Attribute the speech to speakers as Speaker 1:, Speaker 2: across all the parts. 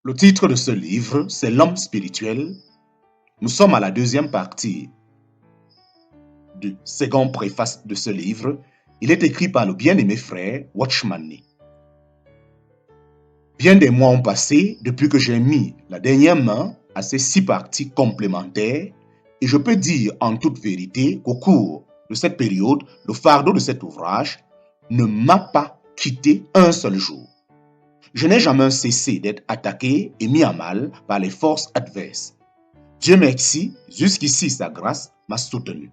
Speaker 1: Le titre de ce livre, c'est L'homme spirituel. Nous sommes à la deuxième partie du second préface de ce livre. Il est écrit par le bien-aimé frère Watchman Nee. Bien des mois ont passé depuis que j'ai mis la dernière main à ces 6 parties complémentaires et je peux dire en toute vérité qu'au cours de cette période, le fardeau de cet ouvrage ne m'a pas quitté un seul jour. Je n'ai jamais cessé d'être attaqué et mis à mal par les forces adverses. Dieu merci, jusqu'ici sa grâce m'a soutenu.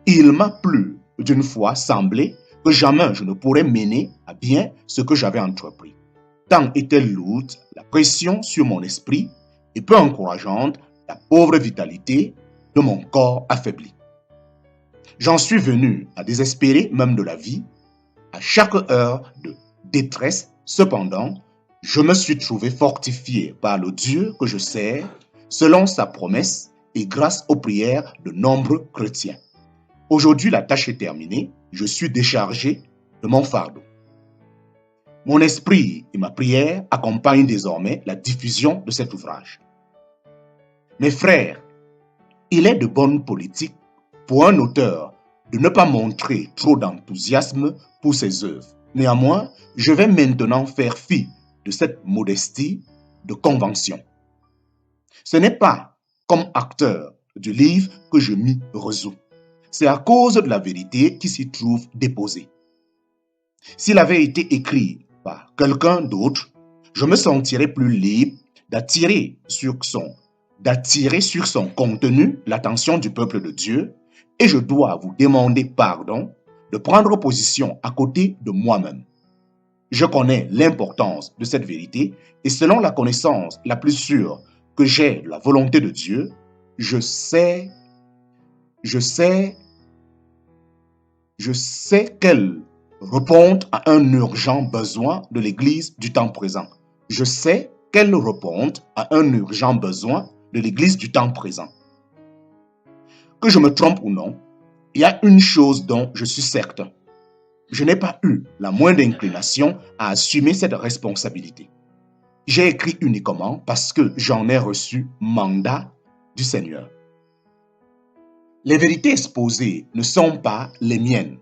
Speaker 1: Il m'a plus d'une fois semblé que jamais je ne pourrais mener à bien ce que j'avais entrepris. Tant était lourde la pression sur mon esprit et peu encourageante la pauvre vitalité de mon corps affaibli. J'en suis venu à désespérer même de la vie. À chaque heure de détresse, cependant, je me suis trouvé fortifié par le Dieu que je sers, selon sa promesse et grâce aux prières de nombreux chrétiens. Aujourd'hui, la tâche est terminée, je suis déchargé de mon fardeau. Mon esprit et ma prière accompagnent désormais la diffusion de cet ouvrage. Mes frères, il est de bonne politique pour un auteur de ne pas montrer trop d'enthousiasme pour ses œuvres. Néanmoins, je vais maintenant faire fi de cette modestie de convention. Ce n'est pas comme acteur du livre que je m'y résous. C'est à cause de la vérité qui s'y trouve déposée. S'il avait été écrit par quelqu'un d'autre, je me sentirais plus libre d'attirer sur son contenu l'attention du peuple de Dieu et je dois vous demander pardon de prendre position à côté de moi-même. Je connais l'importance de cette vérité et selon la connaissance la plus sûre que j'ai de la volonté de Dieu, je sais qu'elle répond à un urgent besoin de l'Église du temps présent. Je sais qu'elle répond à un urgent besoin de l'Église du temps présent. Que je me trompe ou non, il y a une chose dont je suis certain. Je n'ai pas eu la moindre inclination à assumer cette responsabilité. J'ai écrit uniquement parce que j'en ai reçu mandat du Seigneur. Les vérités exposées ne sont pas les miennes.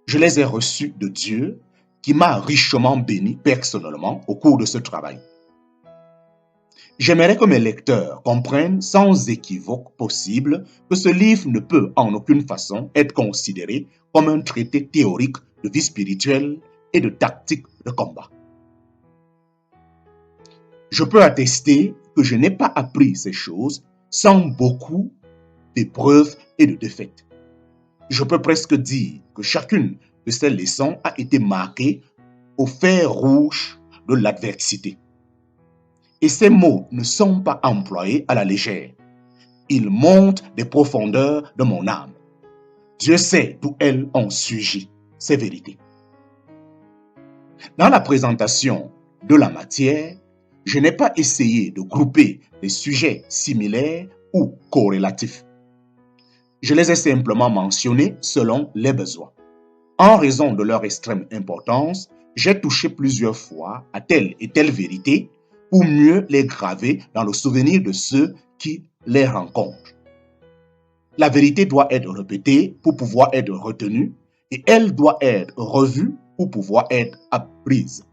Speaker 1: Je les ai reçues de Dieu qui m'a richement béni personnellement au cours de ce travail. J'aimerais que mes lecteurs comprennent sans équivoque possible que ce livre ne peut en aucune façon être considéré comme un traité théorique de vie spirituelle et de tactique de combat. Je peux attester que je n'ai pas appris ces choses sans beaucoup d'épreuves et de défaites. Je peux presque dire que chacune de ces leçons a été marquée au fer rouge de l'adversité. Et ces mots ne sont pas employés à la légère. Ils montent des profondeurs de mon âme. Dieu sait d'où elles ont surgi, ces vérités. Dans la présentation de la matière, je n'ai pas essayé de grouper des sujets similaires ou corrélatifs. Je les ai simplement mentionnés selon les besoins. En raison de leur extrême importance, j'ai touché plusieurs fois à telle et telle vérité pour mieux les graver dans le souvenir de ceux qui les rencontrent. La vérité doit être répétée pour pouvoir être retenue et elle doit être revue pour pouvoir être apprise.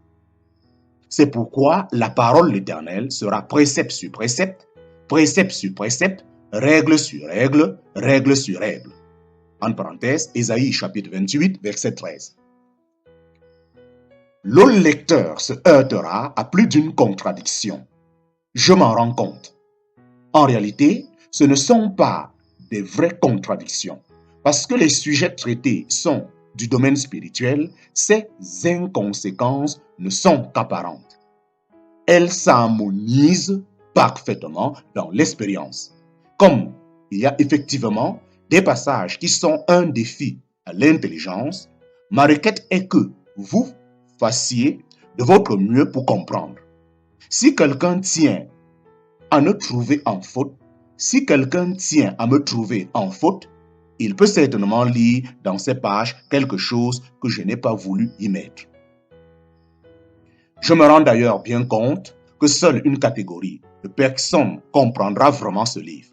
Speaker 1: C'est pourquoi la parole de l'Éternel sera précepte sur précepte, précepte sur précepte, règle sur règle, règle sur règle. En parenthèse, Ésaïe chapitre 28, verset 13. Le lecteur se heurtera à plus d'une contradiction. Je m'en rends compte. En réalité, ce ne sont pas des vraies contradictions. Parce que les sujets traités sont du domaine spirituel, ces inconséquences ne sont qu'apparentes. Elles s'harmonisent parfaitement dans l'expérience. Comme il y a effectivement des passages qui sont un défi à l'intelligence, ma requête est que vous fassiez de votre mieux pour comprendre. Si quelqu'un tient à me trouver en faute, il peut certainement lire dans ces pages quelque chose que je n'ai pas voulu y mettre. Je me rends d'ailleurs bien compte que seule une catégorie de personnes comprendra vraiment ce livre.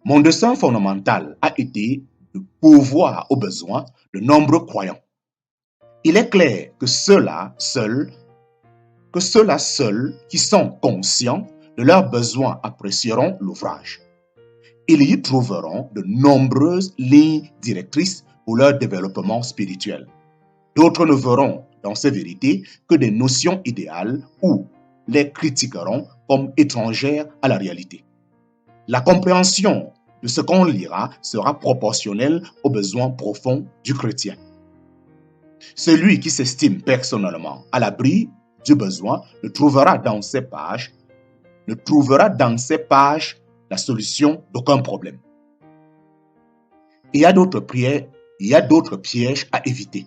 Speaker 1: Mon dessein fondamental a été de pourvoir aux besoins de nombreux croyants. Il est clair que ceux-là seuls qui sont conscients de leurs besoins apprécieront l'ouvrage. Ils y trouveront de nombreuses lignes directrices pour leur développement spirituel. D'autres ne verront dans ces vérités que des notions idéales ou les critiqueront comme étrangères à la réalité. La compréhension de ce qu'on lira sera proportionnelle aux besoins profonds du chrétien. Celui qui s'estime personnellement à l'abri du besoin ne trouvera dans ces pages la solution d'aucun problème. Il y a d'autres pièges à éviter.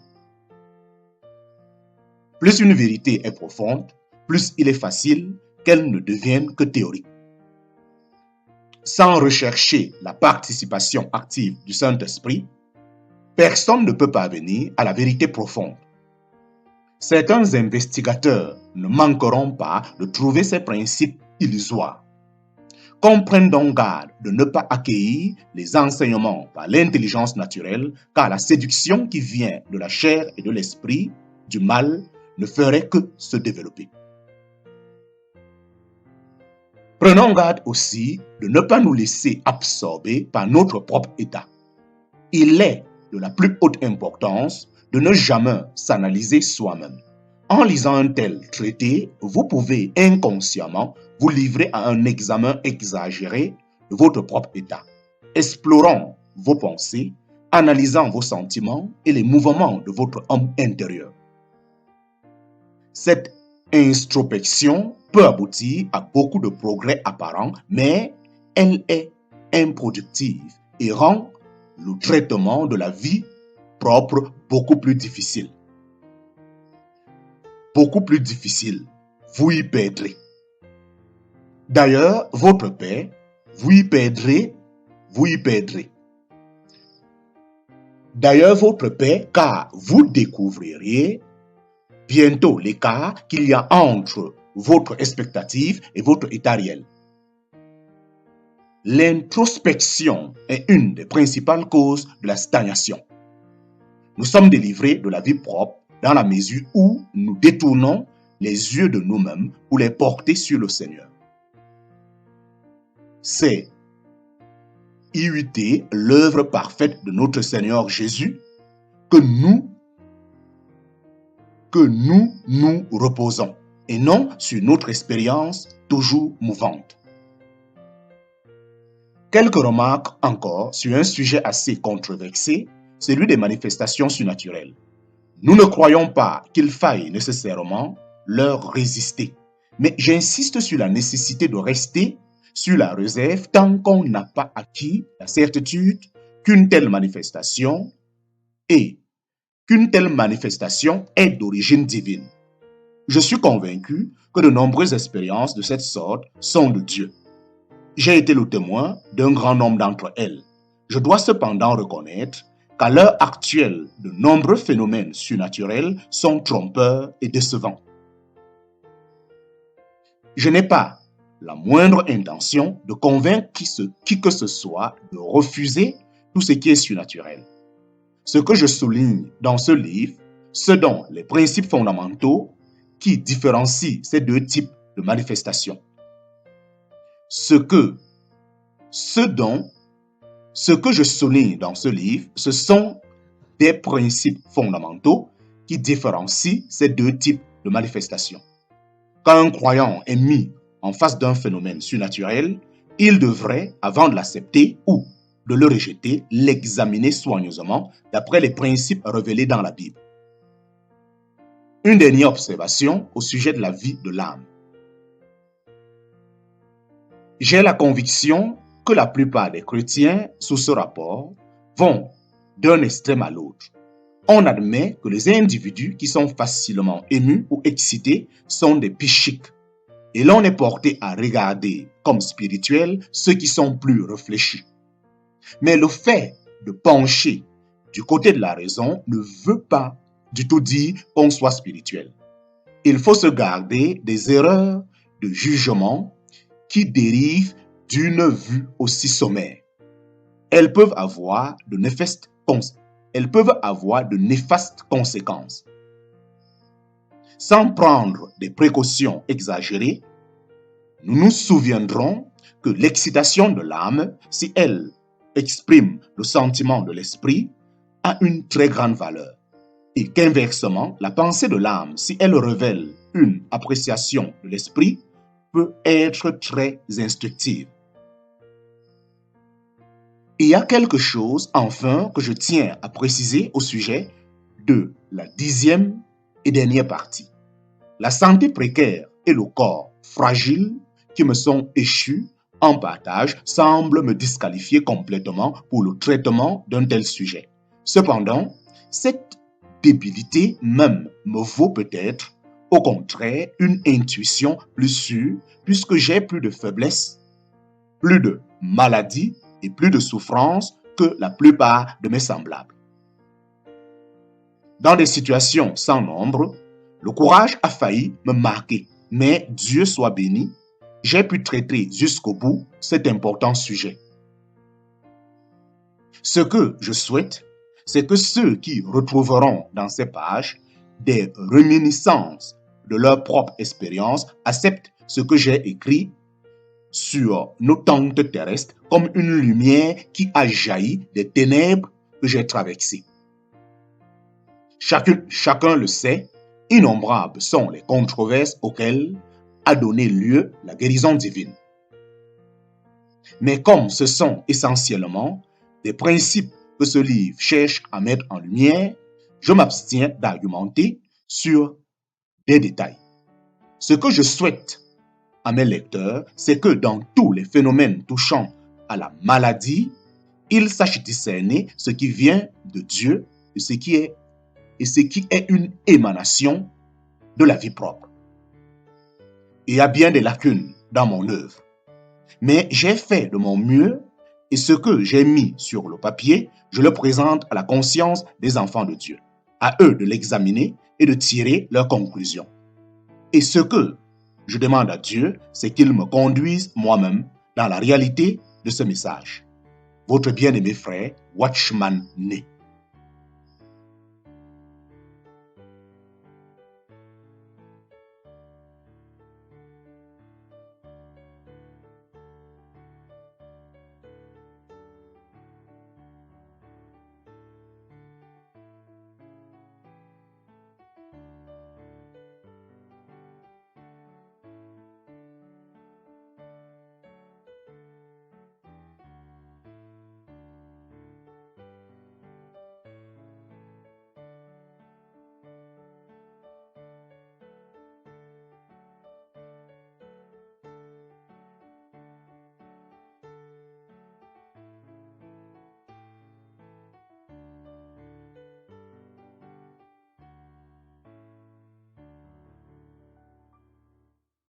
Speaker 1: Plus une vérité est profonde, plus il est facile qu'elle ne devienne que théorique. Sans rechercher la participation active du Saint-Esprit, personne ne peut parvenir à la vérité profonde. Certains investigateurs ne manqueront pas de trouver ces principes illusoires. Qu'on prenne donc garde de ne pas accueillir les enseignements par l'intelligence naturelle, car la séduction qui vient de la chair et de l'esprit du mal ne ferait que se développer. Prenons garde aussi de ne pas nous laisser absorber par notre propre état. Il est de la plus haute importance de ne jamais s'analyser soi-même. En lisant un tel traité, vous pouvez inconsciemment vous livrer à un examen exagéré de votre propre état. Explorons vos pensées, analysant vos sentiments et les mouvements de votre homme intérieur. Cette introspection peut aboutir à beaucoup de progrès apparents, mais elle est improductive et rend le traitement de la vie propre beaucoup plus difficile. Beaucoup plus difficile, vous y perdrez. D'ailleurs, votre paix, vous y perdrez. D'ailleurs, votre paix, car vous découvririez bientôt l'écart qu'il y a entre votre expectative et votre état réel. L'introspection est une des principales causes de la stagnation. Nous sommes délivrés de la vie propre dans la mesure où nous détournons les yeux de nous-mêmes pour les porter sur le Seigneur. C'est imiter l'œuvre parfaite de notre Seigneur Jésus que nous reposons, et non sur notre expérience toujours mouvante. Quelques remarques encore sur un sujet assez controversé, celui des manifestations surnaturelles. Nous ne croyons pas qu'il faille nécessairement leur résister, mais j'insiste sur la nécessité de rester sur la réserve tant qu'on n'a pas acquis la certitude qu'une telle manifestation est d'origine divine. Je suis convaincu que de nombreuses expériences de cette sorte sont de Dieu. J'ai été le témoin d'un grand nombre d'entre elles. Je dois cependant reconnaître qu'à l'heure actuelle, de nombreux phénomènes surnaturels sont trompeurs et décevants. Je n'ai pas la moindre intention de convaincre qui que ce soit de refuser tout ce qui est surnaturel. Ce que je souligne dans ce livre, ce sont les principes fondamentaux qui différencient ces deux types de manifestations. Ce que je souligne dans ce livre, ce sont des principes fondamentaux qui différencient ces deux types de manifestations. Quand un croyant est mis en face d'un phénomène surnaturel, il devrait, avant de l'accepter ou de le rejeter, l'examiner soigneusement d'après les principes révélés dans la Bible. Une dernière observation au sujet de la vie de l'âme. J'ai la conviction que la plupart des chrétiens sous ce rapport vont d'un extrême à l'autre. On admet que les individus qui sont facilement émus ou excités sont des psychiques et l'on est porté à regarder comme spirituels ceux qui sont plus réfléchis. Mais le fait de pencher du côté de la raison ne veut pas du tout dire qu'on soit spirituel. Il faut se garder des erreurs de jugement qui dérivent d'une vue aussi sommaire. Elles peuvent avoir de néfastes conséquences. Sans prendre des précautions exagérées, nous nous souviendrons que l'excitation de l'âme, si elle exprime le sentiment de l'esprit, a une très grande valeur. Et qu'inversement, la pensée de l'âme, si elle révèle une appréciation de l'esprit, peut être très instructive. Il y a quelque chose, enfin, que je tiens à préciser au sujet de la 10e et dernière partie. La santé précaire et le corps fragile qui me sont échus en partage semblent me disqualifier complètement pour le traitement d'un tel sujet. Cependant, cette débilité même me vaut peut-être, au contraire, une intuition plus sûre puisque j'ai plus de faiblesse, plus de maladie et plus de souffrance que la plupart de mes semblables. Dans des situations sans nombre, le courage a failli me marquer, mais Dieu soit béni, j'ai pu traiter jusqu'au bout cet important sujet. Ce que je souhaite, c'est que ceux qui retrouveront dans ces pages des réminiscences de leur propre expérience acceptent ce que j'ai écrit sur nos tentes terrestres comme une lumière qui a jailli des ténèbres que j'ai traversées. Chacun le sait, innombrables sont les controverses auxquelles a donné lieu la guérison divine. Mais comme ce sont essentiellement des principes que ce livre cherche à mettre en lumière, je m'abstiens d'argumenter sur des détails. Ce que je souhaite à mes lecteurs, c'est que dans tous les phénomènes touchant à la maladie, ils sachent discerner ce qui vient de Dieu et ce qui est une émanation de la vie propre. Il y a bien des lacunes dans mon œuvre, mais j'ai fait de mon mieux et ce que j'ai mis sur le papier, je le présente à la conscience des enfants de Dieu. À eux de l'examiner et de tirer leurs conclusions. Et ce que je demande à Dieu, c'est qu'il me conduise moi-même dans la réalité de ce message. Votre bien-aimé frère, Watchman Né.